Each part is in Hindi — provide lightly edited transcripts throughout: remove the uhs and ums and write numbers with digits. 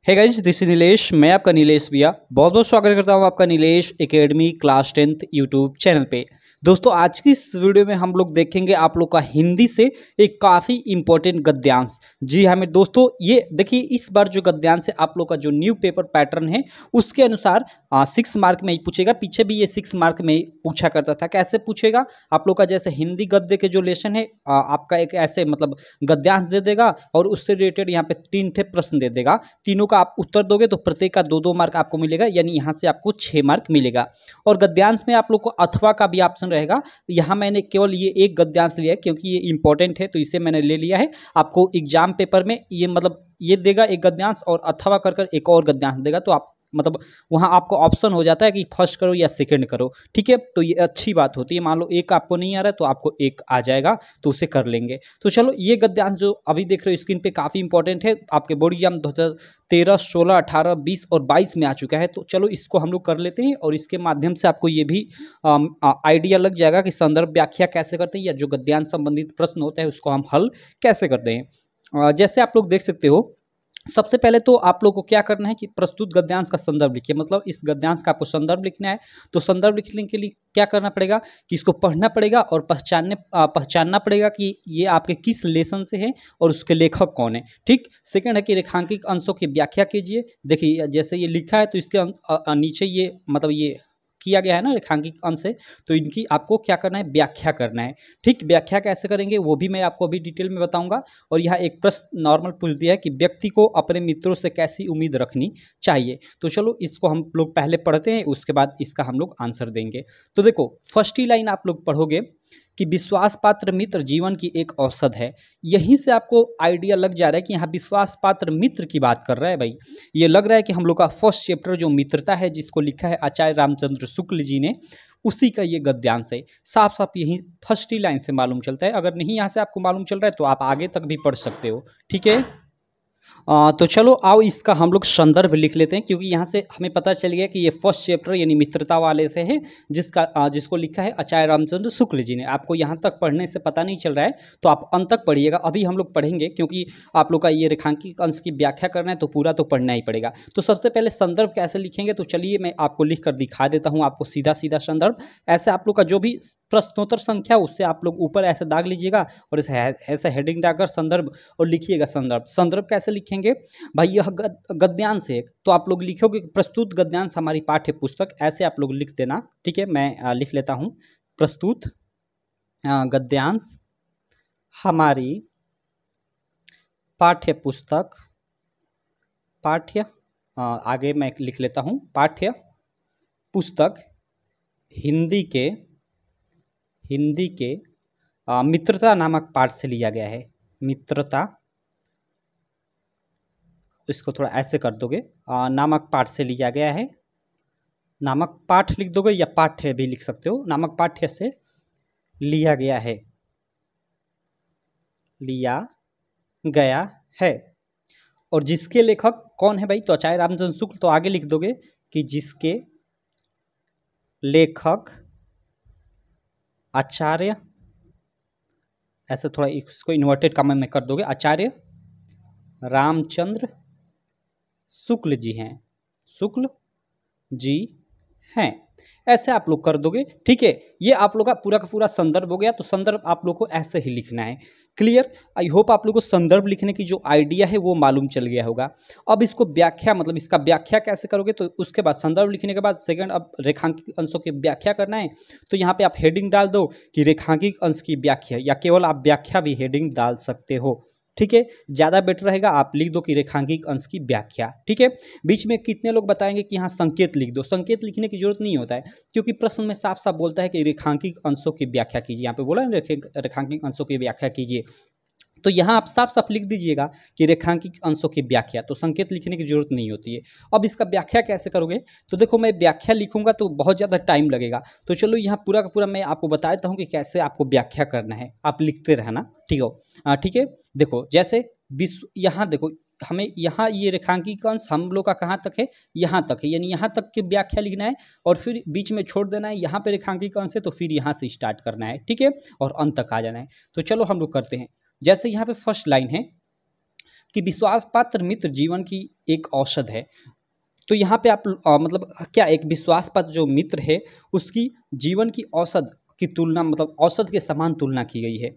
Hey guys, this is Nilesh. मैं आपका नीलेश भैया बहुत बहुत स्वागत करता हूं आपका Nilesh academy class 10th YouTube channel पे। दोस्तों, आज की इस वीडियो में हम लोग देखेंगे आप लोग का हिंदी से एक काफ़ी इंपॉर्टेंट गद्यांश। जी हाँ मेरे दोस्तों, ये देखिए इस बार जो गद्यांश है आप लोग का जो न्यू पेपर पैटर्न है उसके अनुसार 6 मार्क में ही पूछेगा। पीछे भी ये 6 मार्क में ही पूछा करता था। कैसे पूछेगा? आप लोग का जैसे हिंदी गद्य के जो लेसन है आपका एक ऐसे मतलब गद्यांश दे देगा और उससे रिलेटेड यहाँ पे 3 थे प्रश्न दे देगा। तीनों का आप उत्तर दोगे तो प्रत्येक का 2-2 मार्क आपको मिलेगा, यानी यहाँ से आपको 6 मार्क मिलेगा। और गद्यांश में आप लोग को अथवा का भी ऑप्शन रहेगा। यहाँ मैंने केवल ये एक गद्यांश लिया है क्योंकि ये इंपॉर्टेंट है तो इसे मैंने ले लिया है। आपको एग्जाम पेपर में ये मतलब ये देगा एक गद्यांश और अथवा कर एक और गद्यांश देगा, तो आप मतलब वहाँ आपको ऑप्शन हो जाता है कि फर्स्ट करो या सेकंड करो। ठीक है, तो ये अच्छी बात होती है। मान लो एक आपको नहीं आ रहा है तो आपको एक आ जाएगा तो उसे कर लेंगे। तो चलो, ये गद्यांश जो अभी देख रहे हो स्क्रीन पे काफ़ी इंपॉर्टेंट है। आपके बोर्ड एग्जाम 2013, 16, 18, 20 और 22 में आ चुका है। तो चलो इसको हम लोग कर लेते हैं और इसके माध्यम से आपको ये भी आइडिया लग जाएगा कि संदर्भ व्याख्या कैसे करते हैं या जो गद्यांश संबंधित प्रश्न होता है उसको हम हल कैसे करते हैं। जैसे आप लोग देख सकते हो, सबसे पहले तो आप लोग को क्या करना है कि प्रस्तुत गद्यांश का संदर्भ लिखिए। मतलब इस गद्यांश का आपको संदर्भ लिखना है। तो संदर्भ लिखने के लिए क्या करना पड़ेगा कि इसको पढ़ना पड़ेगा और पहचानना पड़ेगा कि ये आपके किस लेसन से है और उसके लेखक कौन है। ठीक। सेकंड है कि रेखांकित अंशों की व्याख्या कीजिए। देखिए जैसे ये लिखा है तो इसके नीचे ये मतलब ये किया गया है ना रेखांकित अंश से, तो इनकी आपको क्या करना है, व्याख्या करना है। ठीक, व्याख्या कैसे करेंगे वो भी मैं आपको अभी डिटेल में बताऊंगा। और यहाँ एक प्रश्न नॉर्मल पूछ दिया है कि व्यक्ति को अपने मित्रों से कैसी उम्मीद रखनी चाहिए। तो चलो इसको हम लोग पहले पढ़ते हैं, उसके बाद इसका हम लोग आंसर देंगे। तो देखो फर्स्ट ही लाइन आप लोग पढ़ोगे कि विश्वास पात्र मित्र जीवन की एक औषध है। यहीं से आपको आइडिया लग जा रहा है कि यहाँ विश्वास पात्र मित्र की बात कर रहा है भाई। ये लग रहा है कि हम लोग का फर्स्ट चैप्टर जो मित्रता है जिसको लिखा है आचार्य रामचंद्र शुक्ल जी ने, उसी का ये गद्यांश है। साफ साफ यही फर्स्ट ही लाइन से मालूम चलता है। अगर नहीं यहाँ से आपको मालूम चल रहा है तो आप आगे तक भी पढ़ सकते हो। ठीक है, तो चलो आओ इसका हम लोग संदर्भ लिख लेते हैं, क्योंकि यहाँ से हमें पता चल गया कि ये फर्स्ट चैप्टर यानी मित्रता वाले से है जिसको लिखा है आचार्य रामचंद्र शुक्ल जी ने। आपको यहाँ तक पढ़ने से पता नहीं चल रहा है तो आप अंत तक पढ़िएगा। अभी हम लोग पढ़ेंगे क्योंकि आप लोग का ये रेखांकित अंश की व्याख्या करना है तो पूरा तो पढ़ना ही पड़ेगा। तो सबसे पहले संदर्भ कैसे लिखेंगे, तो चलिए मैं आपको लिख कर दिखा देता हूँ आपको सीधा सीधा संदर्भ। ऐसे आप लोग का जो भी प्रश्नोत्तर संख्या उससे आप लोग ऊपर ऐसे दाग लीजिएगा और ऐसे हेडिंग डालकर संदर्भ और लिखिएगा संदर्भ। संदर्भ कैसे लिखेंगे भाई, यह गद्यांश है तो आप लोग लिखोगे प्रस्तुत गद्यांश हमारी पाठ्य पुस्तक, ऐसे आप लोग लिख देना। ठीक है, मैं लिख लेता हूँ प्रस्तुत गद्यांश हमारी पाठ्य पुस्तक। आगे मैं लिख लेता हूँ पाठ्य पुस्तक हिंदी के मित्रता नामक पाठ से लिया गया है। मित्रता, इसको थोड़ा ऐसे कर दोगे, नामक पाठ से लिया गया है। नामक पाठ लिख दोगे या पाठ्य भी लिख सकते हो। नामक पाठ्य से लिया गया है। और जिसके लेखक कौन है भाई, तो आचार्य रामचंद्र शुक्ल। तो आगे लिख दोगे कि जिसके लेखक आचार्य, ऐसे थोड़ा इसको इन्वर्टेड कॉमा में कर दोगे, आचार्य रामचंद्र शुक्ल जी हैं। ऐसे आप लोग कर दोगे। ठीक है, ये आप लोग का पूरा संदर्भ हो गया। तो संदर्भ आप लोग को ऐसे ही लिखना है। क्लियर? आई होप आप लोग को संदर्भ लिखने की जो आइडिया है वो मालूम चल गया होगा। अब इसको व्याख्या मतलब इसका व्याख्या कैसे करोगे, तो उसके बाद संदर्भ लिखने के बाद सेकंड अब रेखांकित अंशों की व्याख्या करना है। तो यहाँ पे आप हेडिंग डाल दो कि रेखांकित अंश की व्याख्या, या केवल आप व्याख्या भी हेडिंग डाल सकते हो। ठीक है, ज़्यादा बेटर रहेगा आप लिख दो कि रेखांकित अंश की व्याख्या। ठीक है, बीच में कितने लोग बताएंगे कि यहाँ संकेत लिख दो। संकेत लिखने की जरूरत नहीं होता है क्योंकि प्रश्न में साफ साफ बोलता है कि रेखांकित अंशों की व्याख्या कीजिए। यहाँ पे बोला है रेखांकित अंशों की व्याख्या कीजिए, तो यहाँ आप साफ साफ लिख दीजिएगा कि रेखांकित अंशों की व्याख्या। तो संकेत लिखने की जरूरत नहीं होती है। अब इसका व्याख्या कैसे करोगे, तो देखो मैं व्याख्या लिखूंगा तो बहुत ज़्यादा टाइम लगेगा। तो चलो यहाँ पूरा का पूरा मैं आपको बता देता हूँ कि कैसे आपको व्याख्या करना है। आप लिखते रहना, ठीक हो। ठीक है, देखो जैसे यहाँ देखो हमें यहाँ ये रेखांकित अंश हम लोग का कहाँ तक है, यहाँ तक है, यानी यहाँ तक की व्याख्या लिखना है और फिर बीच में छोड़ देना है। यहाँ पे रेखांकित अंश है तो फिर यहाँ से स्टार्ट करना है। ठीक है, और अंत तक आ जाना है। तो चलो हम लोग करते हैं। जैसे यहाँ पे फर्स्ट लाइन है कि विश्वास पात्र मित्र जीवन की एक औषध है। तो यहाँ पे आप मतलब क्या एक विश्वास पात्र जो मित्र है उसकी जीवन की औषध की तुलना, मतलब औषध के समान तुलना की गई है।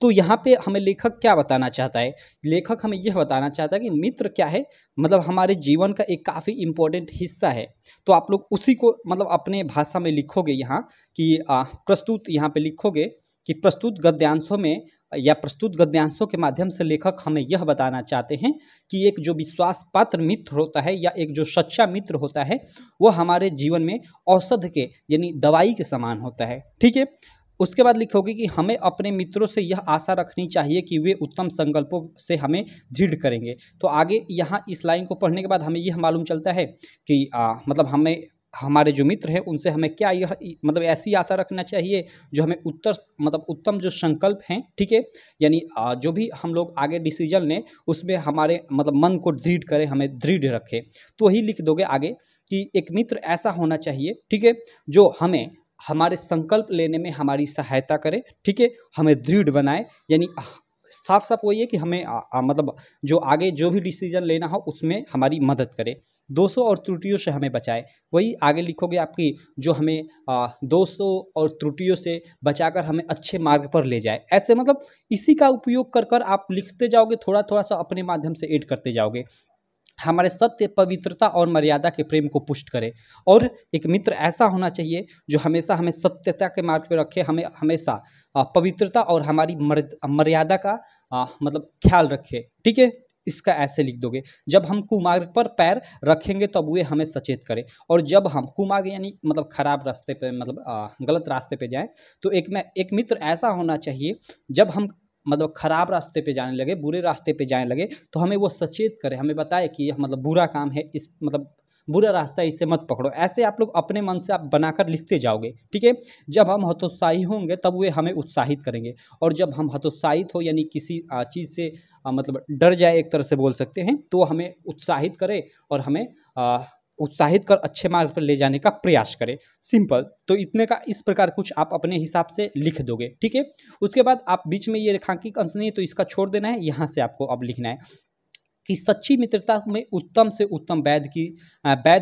तो यहाँ पे हमें लेखक क्या बताना चाहता है? लेखक हमें यह बताना चाहता है कि मित्र क्या है, मतलब हमारे जीवन का एक काफ़ी इम्पोर्टेंट हिस्सा है। तो आप लोग उसी को मतलब अपने भाषा में लिखोगे यहाँ कि प्रस्तुत, यहाँ पे लिखोगे कि प्रस्तुत गद्यांशों में या प्रस्तुत गद्यांशों के माध्यम से लेखक हमें यह बताना चाहते हैं कि एक जो विश्वास पात्र मित्र होता है या एक जो सच्चा मित्र होता है वो हमारे जीवन में औषध के यानी दवाई के समान होता है। ठीक है। उसके बाद लिखोगे कि हमें अपने मित्रों से यह आशा रखनी चाहिए कि वे उत्तम संकल्पों से हमें दृढ़ करेंगे। तो आगे यहाँ इस लाइन को पढ़ने के बाद हमें यह मालूम चलता है कि मतलब हमें हमारे जो मित्र हैं उनसे हमें क्या यह मतलब ऐसी आशा रखना चाहिए जो हमें उत्तम जो संकल्प हैं, ठीक है, यानी जो भी हम लोग आगे डिसीजन लें उसमें हमारे मतलब मन को दृढ़ करे, हमें दृढ़ रखे। तो वही लिख दोगे आगे कि एक मित्र ऐसा होना चाहिए, ठीक है, जो हमें हमारे संकल्प लेने में हमारी सहायता करे, ठीक है, हमें दृढ़ बनाए, यानी साफ साफ वही है कि हमें मतलब जो आगे जो भी डिसीजन लेना हो उसमें हमारी मदद करे, दोषों और त्रुटियों से हमें बचाए। वही आगे लिखोगे आपकी जो हमें दोषों और त्रुटियों से बचाकर हमें अच्छे मार्ग पर ले जाए। ऐसे मतलब इसी का उपयोग कर कर आप लिखते जाओगे, थोड़ा थोड़ा सा अपने माध्यम से ऐड करते जाओगे। हमारे सत्य, पवित्रता और मर्यादा के प्रेम को पुष्ट करे। और एक मित्र ऐसा होना चाहिए जो हमेशा हमें सत्यता के मार्ग पर रखे, हमें हमेशा पवित्रता और हमारी मर्यादा का मतलब ख्याल रखे। ठीक है, इसका ऐसे लिख दोगे, जब हम कुमार्ग पर पैर रखेंगे तब वे हमें सचेत करें, और जब हम कुमार्ग यानी मतलब खराब रास्ते पे मतलब गलत रास्ते पे जाएं तो एक मित्र ऐसा होना चाहिए जब हम मतलब खराब रास्ते पे जाने लगे, बुरे रास्ते पे जाने लगे तो हमें वो सचेत करे, हमें बताए कि यह मतलब बुरा काम है, इस मतलब बुरा रास्ता है, इसे मत पकड़ो। ऐसे आप लोग अपने मन से आप बनाकर लिखते जाओगे। ठीक है, जब हम हतोत्साही होंगे तब वे हमें उत्साहित करेंगे, और जब हम हतोत्साहित हो यानी किसी चीज़ से मतलब डर जाए, एक तरह से बोल सकते हैं, तो हमें उत्साहित करे और हमें उत्साहित कर अच्छे मार्ग पर ले जाने का प्रयास करें। सिंपल। तो इतने का इस प्रकार कुछ आप अपने हिसाब से लिख दोगे। ठीक है, उसके बाद आप बीच में ये रेखांकित अंश नहीं है तो इसका छोड़ देना है, यहाँ से आपको अब लिखना है कि सच्ची मित्रता में उत्तम से उत्तम वैध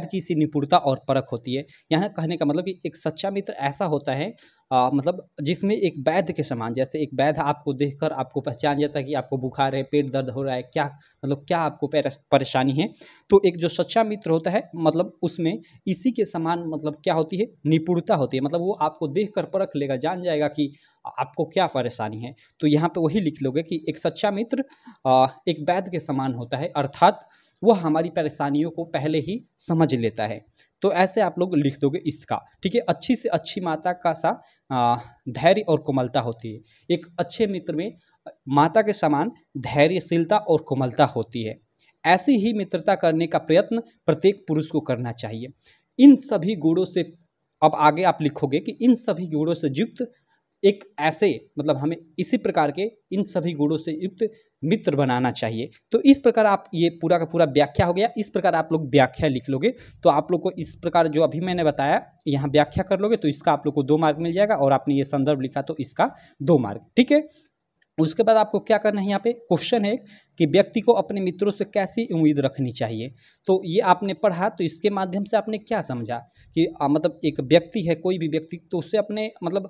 की सी निपुणता और परख होती है। यहाँ कहने का मतलब कि एक सच्चा मित्र ऐसा होता है मतलब जिसमें एक वैद्य के समान, जैसे एक वैद्य आपको देखकर आपको पहचान जाता है कि आपको बुखार है, पेट दर्द हो रहा है, क्या मतलब क्या आपको परेशानी है, तो एक जो सच्चा मित्र होता है मतलब उसमें इसी के समान मतलब क्या होती है, निपुणता होती है। मतलब वो आपको देखकर परख लेगा, जान जाएगा कि आपको क्या परेशानी है। तो यहाँ पे वही लिख लोगे कि एक सच्चा मित्र एक वैद्य के समान होता है, अर्थात वह हमारी परेशानियों को पहले ही समझ लेता है। तो ऐसे आप लोग लिख दोगे इसका। ठीक है, अच्छी से अच्छी माता का सा धैर्य और कोमलता होती है। एक अच्छे मित्र में माता के समान धैर्यशीलता और कोमलता होती है। ऐसी ही मित्रता करने का प्रयत्न प्रत्येक पुरुष को करना चाहिए। इन सभी गुणों से, अब आगे आप लिखोगे कि इन सभी गुणों से युक्त एक ऐसे मतलब हमें इसी प्रकार के इन सभी गुणों से युक्त मित्र बनाना चाहिए। तो इस प्रकार आप ये पूरा का पूरा व्याख्या हो गया। इस प्रकार आप लोग व्याख्या लिख लोगे तो आप लोग को इस प्रकार जो अभी मैंने बताया यहाँ व्याख्या कर लोगे तो इसका आप लोग को 2 मार्क मिल जाएगा, और आपने ये संदर्भ लिखा तो इसका 2 मार्क। ठीक है, उसके बाद आपको क्या करना है, यहाँ पे क्वेश्चन है कि व्यक्ति को अपने मित्रों से कैसी उम्मीद रखनी चाहिए। तो ये आपने पढ़ा तो इसके माध्यम से आपने क्या समझा कि मतलब एक व्यक्ति है, कोई भी व्यक्ति, तो उससे अपने मतलब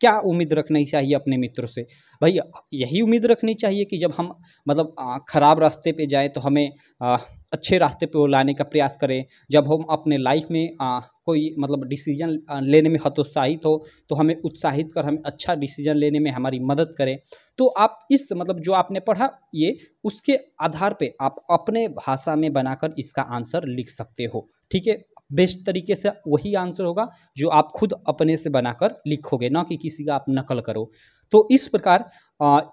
क्या उम्मीद रखनी चाहिए अपने मित्रों से। भाई यही उम्मीद रखनी चाहिए कि जब हम मतलब खराब रास्ते पे जाएं तो हमें अच्छे रास्ते पे वो लाने का प्रयास करें। जब हम अपने लाइफ में कोई मतलब डिसीजन लेने में हतोत्साहित हो तो हमें उत्साहित कर हमें अच्छा डिसीजन लेने में हमारी मदद करें। तो आप इस मतलब जो आपने पढ़ा ये उसके आधार पे आप अपने भाषा में बनाकर इसका आंसर लिख सकते हो। ठीक है, बेस्ट तरीके से वही आंसर होगा जो आप खुद अपने से बनाकर लिखोगे, ना कि किसी का आप नकल करो। तो इस प्रकार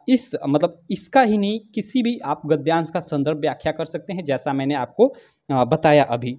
इस मतलब इसका ही नहीं किसी भी आप गद्यांश का संदर्भ व्याख्या कर सकते हैं, जैसा मैंने आपको बताया अभी।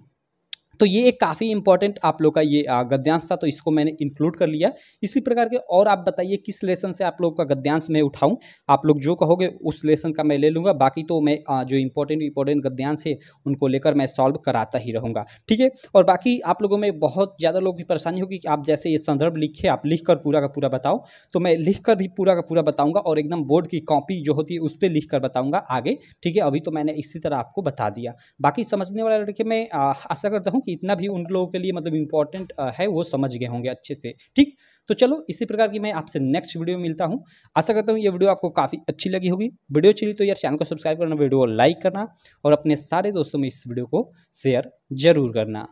तो ये एक काफ़ी इंपॉर्टेंट आप लोग का ये गद्यांश था, तो इसको मैंने इंक्लूड कर लिया। इसी प्रकार के और आप बताइए किस लेसन से आप लोग का गद्यांश मैं उठाऊं, आप लोग जो कहोगे उस लेसन का मैं ले लूँगा। बाकी तो मैं जो इंपॉर्टेंट गद्यांश है उनको लेकर मैं सॉल्व कराता ही रहूँगा, ठीक है। और बाकी आप लोगों में बहुत ज़्यादा लोगों की परेशानी होगी कि आप जैसे ये संदर्भ लिखे, आप लिख कर पूरा का पूरा बताओ, तो मैं लिख कर भी पूरा का पूरा बताऊँगा और एकदम बोर्ड की कॉपी जो होती है उस पर लिख कर बताऊँगा आगे, ठीक है। अभी तो मैंने इसी तरह आपको बता दिया। बाकी समझने वाला लड़के मैं आशा करता हूँ कि इतना भी उन लोगों के लिए मतलब इम्पोर्टेंट है, वो समझ गए होंगे अच्छे से, ठीक। तो चलो इसी प्रकार की मैं आपसे नेक्स्ट वीडियो में मिलता हूँ। आशा करता हूँ ये वीडियो आपको काफ़ी अच्छी लगी होगी। वीडियो अच्छी लगी तो यार चैनल को सब्सक्राइब करना, वीडियो को लाइक करना और अपने सारे दोस्तों में इस वीडियो को शेयर जरूर करना।